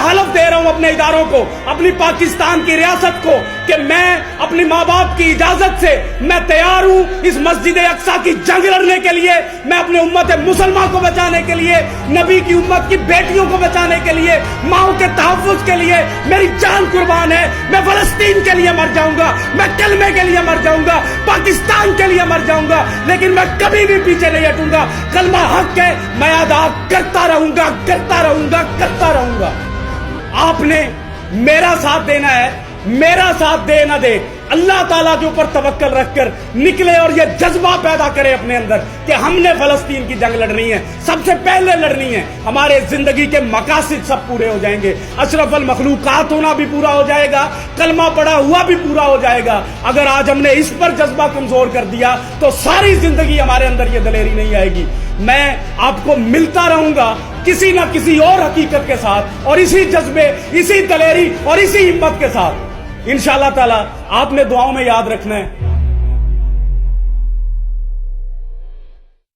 हलफ दे रहा हूं अपने इदारों को, अपनी पाकिस्तान की रियासत को, कि मैं अपनी माँ बाप की इजाजत से मैं तैयार हूं इस मस्जिद अक्सा की जंग लड़ने के लिए। मैं अपने उम्मत मुसलमान को बचाने के लिए, नबी की उम्मत की बेटियों को बचाने के लिए, माओ के तहफ़्फ़ुज़ के लिए मेरी जान कुर्बान है। मैं फलस्तीन के लिए मर जाऊंगा, मैं कलमे के लिए मर जाऊंगा, पाकिस्तान के लिए मर जाऊंगा, लेकिन मैं कभी भी पीछे नहीं हटूंगा। कलमा हक है, मैं अदा करता रहूंगा, करता रहूंगा, करता रहूंगा। आपने मेरा साथ देना है, मेरा साथ दे ना दे, अल्लाह ताला के ऊपर तवक्कल रखकर निकले और ये जज्बा पैदा करे अपने अंदर कि हमने फलस्तीन की जंग लड़नी है, सबसे पहले लड़नी है। हमारे जिंदगी के मकासद सब पूरे हो जाएंगे, अशरफुल मखलूकात होना भी पूरा हो जाएगा, कलमा पड़ा हुआ भी पूरा हो जाएगा। अगर आज हमने इस पर जज्बा कमजोर कर दिया तो सारी जिंदगी हमारे अंदर ये दलेरी नहीं आएगी। मैं आपको मिलता रहूंगा किसी ना किसी और हकीकत के साथ, और इसी जज्बे, इसी दलेरी और इसी हिम्मत के साथ इंशाअल्लाह ताला। आपने दुआओं में याद रखना है।